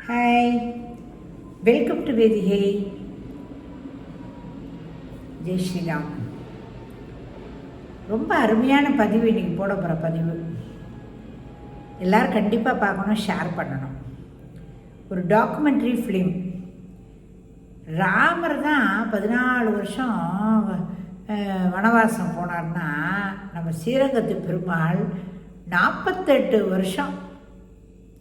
Hi, welcome to Vedigai. ஜெய் ஸ்ரீராம். ரொம்ப அருமையான பதிவு இன்றைக்கி போட போகிற பதிவு. எல்லோரும் கண்டிப்பாக பார்க்கணும், ஷேர் பண்ணணும். ஒரு டாக்குமெண்ட்ரி ஃபிலிம். ராமர் தான் 14 வருஷம் வனவாசம் போனார்னா, நம்ம ஸ்ரீரங்கத்து பெருமாள் 48 வருஷம்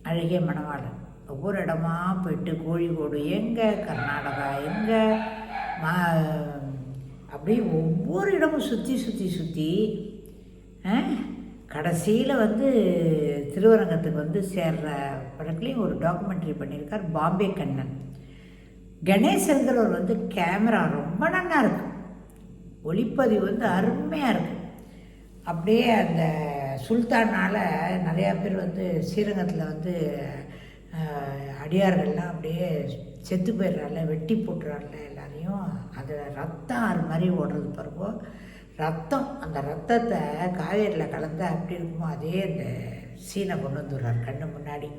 அழகிய மணவாளன். ஒவ்வொரு இடமா போயிட்டு கோழிக்கோடு எங்கே, கர்நாடகா எங்கே, அப்படியே ஒவ்வொரு இடமும் சுற்றி கடைசியில் திருவரங்கத்துக்கு சேர்ற படத்துலேயும் ஒரு டாக்குமெண்ட்ரி பண்ணியிருக்கார் பாம்பே கண்ணன். கணேசங்கிறவர் கேமரா ரொம்ப நல்லா இருக்கு, ஒளிப்பதிவு அருமையாக இருக்குது. அப்படியே அந்த சுல்தானால் நிறையா பேர் ஸ்ரீரங்கத்தில் அடியார்கள்லாம் அப்படியே செத்து போயிடுறால, வெட்டி போட்டுறாருல எல்லாரையும். அதில் ரத்தம் ஆறு மாதிரி ஓடுறது பாருங்கோ, ரத்தம். அந்த ரத்தத்தை காவேரியில் கலந்தால் அப்படி இருக்குமோ அதே அந்த சீனை கொண்டு வந்துடுறார் கண்ணு முன்னாடி.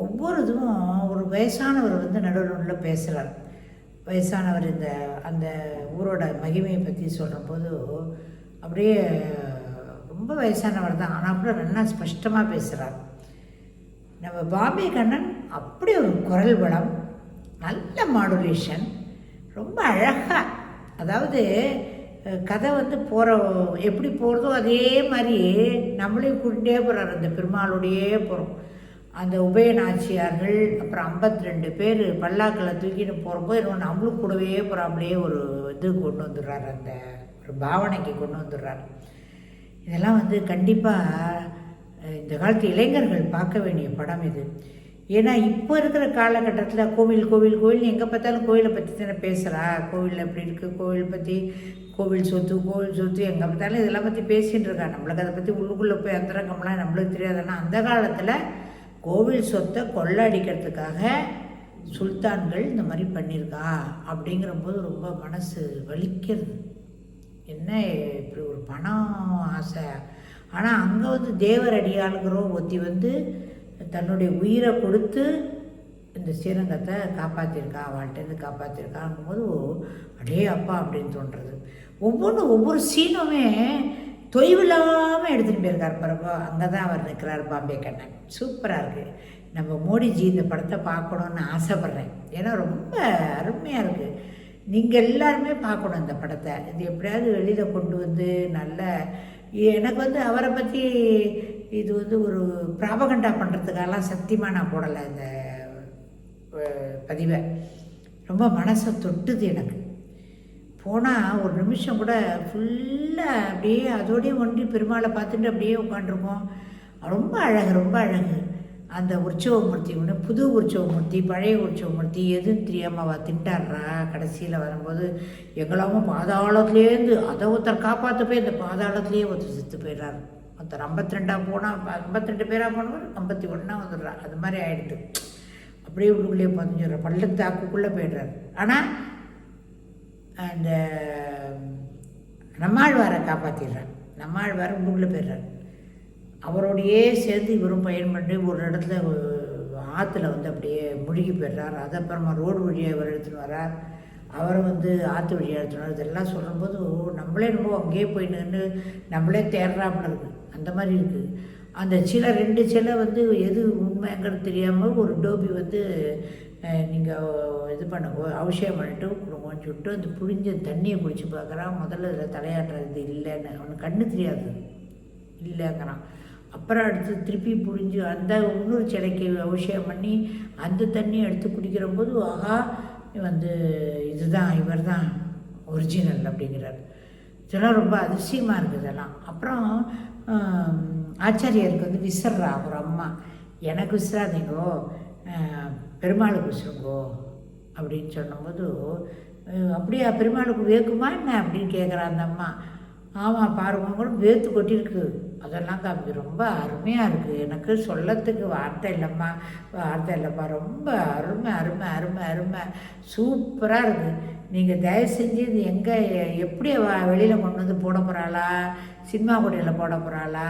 ஒவ்வொரு இதுவும் ஒரு வயசானவர் நடுவில் பேசுகிறார். வயசானவர் அந்த ஊரோட மகிமையை பற்றி சொல்கிறபோது அப்படியே ரொம்ப வயசானவர் தான், ஆனால் கூட நல்லா ஸ்பஷ்டமாக பேசுகிறார். நம்ம பாம்பே கண்ணன் அப்படி ஒரு குரல் வளம், நல்ல மாடுலேஷன், ரொம்ப அழகாக. அதாவது கதை போகிற எப்படி போகிறதோ அதே மாதிரி நம்மளையும் கூட்டிகிட்டே போகிறார். அந்த பெருமாளோடையே போகிறோம். அந்த உபய நாச்சியார்கள் அப்புறம் 52 பேர் பல்லாக்களை தூக்கிட்டு போகிறப்போ இன்னொன்று நம்மளும் கூடவே போகிறாமலே ஒரு இது கொண்டு வந்துடுறார், அந்த ஒரு பாவனைக்கு கொண்டு வந்துடுறார். இதெல்லாம் கண்டிப்பாக இந்த காலத்து இளைஞர்கள் பார்க்க வேண்டிய படம் இது. ஏன்னா இப்போ இருக்கிற காலகட்டத்தில் கோவில் கோவில் கோவில் எங்கே பார்த்தாலும் கோவிலை பற்றி தானே பேசுகிறா. கோவில் எப்படி இருக்குது, கோவில் பற்றி, கோவில் சொத்து எங்கே பார்த்தாலும் இதெல்லாம் பற்றி பேசிகிட்டு இருக்கா. நம்மளுக்கு அதை பற்றி உள்ளுக்குள்ளே போய் அந்தரங்கம்லாம் நம்மளுக்கு தெரியாதுன்னா, அந்த காலத்தில் கோவில் சொத்தை கொள்ளடிக்கிறதுக்காக சுல்தான்கள் இந்த மாதிரி பண்ணியிருக்கா அப்படிங்கிறபோது ரொம்ப மனசு வலிக்கிறது. என்ன இப்படி ஒரு பணம் ஆசை. ஆனால் அங்கே தேவர் அடியாளுங்கிற ஒத்தி தன்னுடைய உயிரை கொடுத்து இந்த ஸ்ரீரங்கத்தை காப்பாற்றிருக்கா, அவள்கிட்டருந்து காப்பாற்றிருக்காங்கும்போது அடே அப்பா அப்படின்னு தோன்றுறது. ஒவ்வொரு சீனுமே தொய்வில்லாமல் எடுத்துகிட்டு போயிருக்கார் பிறகு. அங்கே தான் அவர் நிற்கிறார் பாம்பே கண்ணன். சூப்பராக இருக்குது. நம்ம மோடிஜி இந்த படத்தை பார்க்கணுன்னு ஆசைப்பட்றேன். ஏன்னா ரொம்ப அருமையாக இருக்குது. நீங்கள் எல்லாருமே பார்க்கணும் இந்த படத்தை. இது எப்படியாவது வெளியில் கொண்டு நல்ல, எனக்கு அவரை பற்றி இது ஒரு ப்ராபகண்டா பண்ணுறதுக்காகலாம் சத்தியமாக நான் போடலை இந்த பதிவை. ரொம்ப மனசை தொட்டுது எனக்கு. போனால் ஒரு நிமிஷம் கூட ஃபுல்லாக அப்படியே அதோடய ஒன்றி பெருமாளை பார்த்துட்டு அப்படியே உட்காண்ட்ருக்கோம். ரொம்ப அழகு, ரொம்ப அழகு. அந்த உற்சவமூர்த்தி புது உற்சவமூர்த்தி, பழைய உற்சவமூர்த்தி எதுன்னு தெரியாமல் அவள் திண்டாடுறா. கடைசியில் வரும்போது எங்களாவும் பாதாளத்துலேருந்து அதை ஒருத்தர் காப்பாற்ற போய் அந்த பாதாளத்துலேயே ஒருத்தர் செத்து போயிடுறாரு. ஒருத்தர் 52 போனால் 52 பேராக போனவர் 51 வந்துடுறா. அது மாதிரி ஆகிடுது. அப்படியே உள்ளுக்குள்ளேயே பதிஞ்சுடுற பள்ளத்தாக்குக்குள்ளே போய்டுறாரு. ஆனால் அந்த நம்மாழ்வாரை காப்பாற்றிடுறார். நம்மாழ்வாரை உள்ளுக்குள்ளே போய்டுறார். அவரோடையே சேர்ந்து இவரும் பயன் பண்ணி ஒரு இடத்துல ஆற்றுல அப்படியே முழுகி போய்டுறார். அது அப்புறமா ரோடு வழியாக இவர் எடுத்துன்னு வரார். அவரை ஆற்று வழியாக எடுத்துன்னு வரார். இதெல்லாம் சொல்லும்போது நம்மளே ரொம்ப அங்கேயே போய் நின்று நம்மளே தேடுறாப்புல இருக்குது. அந்த மாதிரி இருக்குது. அந்த சிலை 2 சிலை எது உண்மைங்கிறது தெரியாமல் ஒரு டோபி நீங்கள் இது பண்ணுங்க, அபிஷேகம் பண்ணிட்டு கொடுங்கன்னு சொல்லிட்டு அந்த புழிஞ்ச தண்ணியை குடிச்சு பார்க்குறான். முதல்ல இதில் தலையாட்டுறது இல்லைன்னு அவனுக்கு கண்ணு தெரியாது, இல்லைங்கிறான். அப்புறம் அடுத்து திருப்பி புழிஞ்சு அந்த இன்னொரு சிலைக்கு அபிஷேகம் பண்ணி அந்த தண்ணியை எடுத்து குடிக்கிற போது ஆஹா இதுதான் இவர் தான் ஒரிஜினல் அப்படிங்கிறார். இதெல்லாம் ரொம்ப அதிசயமாக இருக்குது இதெல்லாம். அப்புறம் ஆச்சாரியருக்கு விசிறா ஒரு அம்மா, எனக்கு விசிறாதீங்கோ, பெருமாளுக்கு விசிறுங்கோ அப்படின்னு சொன்னபோது, அப்படியா பெருமாளுக்கு வேக்குமா என்ன அப்படின்னு கேட்குறா அந்த அம்மா. ஆமாம் பாருங்க கூட வேர்த்து கொட்டிருக்கு. அதெல்லாம் காப்பி ரொம்ப அருமையாக இருக்குது. எனக்கு சொல்லத்துக்கு வார்த்தை இல்லைப்பா. ரொம்ப அருமை அருமை அருமை அருமை சூப்பராக இருக்குது. நீங்கள் தயவு செஞ்சு இது எங்கே எப்படி வெளியில் கொண்டு போட போகிறாளா, சினிமா கொடியில் போட போகிறாளா,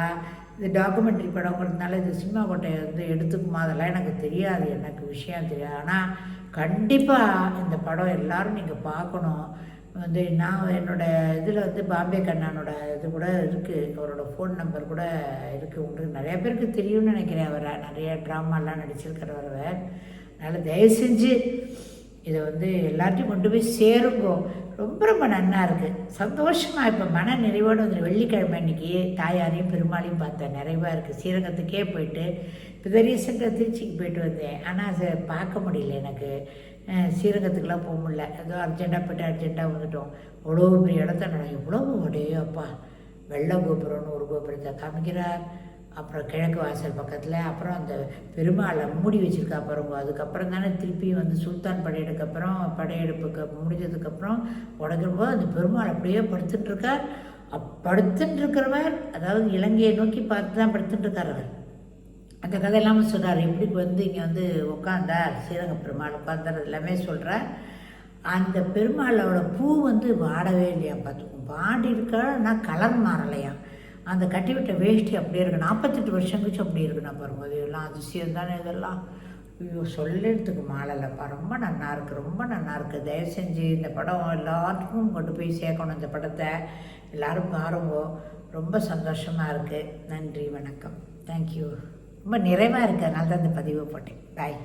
இது டாக்குமெண்ட்ரி படங்கிறதுனால இது சினிமா கோட்டையை வந்து எடுத்துக்குமா அதெல்லாம் எனக்கு தெரியாது, எனக்கு விஷயம் தெரியாது. ஆனால் கண்டிப்பாக இந்த படம் எல்லோரும் நீங்கள் பார்க்கணும். வந்து நான் என்னோடய இதில் வந்து பாம்பே கண்ணனோட இது கூட இருக்குது, அவரோட ஃபோன் நம்பர் கூட இருக்குது. உங்களுக்கு நிறையா பேருக்கு தெரியும்னு நினைக்கிறேன். அவரை நிறைய ட்ராமாலாம் நடிச்சிருக்கிறவர். அதனால் தயவு செஞ்சு இதை வந்து எல்லாத்தையும் கொண்டு போய் சேருங்கோ. ரொம்ப ரொம்ப நன்னா இருக்குது, சந்தோஷமாக. இப்போ மன நிறைவோடு வந்து வெள்ளிக்கிழமை அன்றைக்கி தாயாரையும் பெருமாளையும் பார்த்தேன், நிறைவாக இருக்குது. ஸ்ரீரங்கத்துக்கே போயிட்டு இப்போ ரீசெண்டாக திருச்சிக்கு போயிட்டு வந்தேன். ஆனால் அதை பார்க்க முடியல, எனக்கு ஸ்ரீரங்கத்துக்கெலாம் போக முடியல. ஏதோ அர்ஜெண்ட்டாக போய்ட்டு அர்ஜெண்ட்டாக வந்துட்டோம். அவ்வளோ பெரிய இடத்த நான் எவ்வளோ உடையோ அப்பா. வெள்ளை கோபுரம்னு ஒரு கோபுரத்தை காமிக்கிறார், அப்புறம் கிழக்கு வாசல் பக்கத்தில், அப்புறம் அந்த பெருமாளை மூடி வச்சுருக்கா பாருங்க. அதுக்கப்புறம் தானே திருப்பி வந்து சுல்தான் படையெடுப்புக்கு முடிஞ்சதுக்கப்புறம் உடைக்கும்போது அந்த பெருமாள் அப்படியே படுத்துட்டுருக்கார். படுத்துட்டுருக்கிறவர், அதாவது இலங்கையை நோக்கி பார்த்து தான் படுத்துட்டுருக்கார் அவர். அந்த கதை எல்லாமே சொல்கிறார், எப்படி வந்து இங்கே வந்து உட்காந்தார் ஸ்ரீரங்க பெருமாள் உட்காந்தார், எல்லாமே சொல்கிறார். அந்த பெருமாளோட பூ வந்து வாடவே இல்லையா, பார்த்துக்கும் வாடி இருக்கா, கலர் மாறலையா. அந்த கட்டிவிட்ட வேஷ்டி அப்படியே இருக்குது, 48 வருஷம் கழிச்சு அப்படி இருக்குண்ணா பாருங்க. அது எல்லாம் அதிசயம் தானே இதெல்லாம். ஐயோ சொல்லுறதுக்கு மாலைலப்பா, ரொம்ப நல்லா இருக்குது, ரொம்ப நல்லா இருக்குது. தயவு செஞ்சு இந்த படம் எல்லாத்துக்கும் கொண்டு போய் சேர்க்கணும். இந்த படத்தை எல்லோரும் பாருங்க, ரொம்ப சந்தோஷமாக இருக்குது. நன்றி, வணக்கம், தேங்க்யூ. ரொம்ப நிறைவாக இருக்குது, அதனால தான் இந்த பதிவை போட்டேன். பாய்.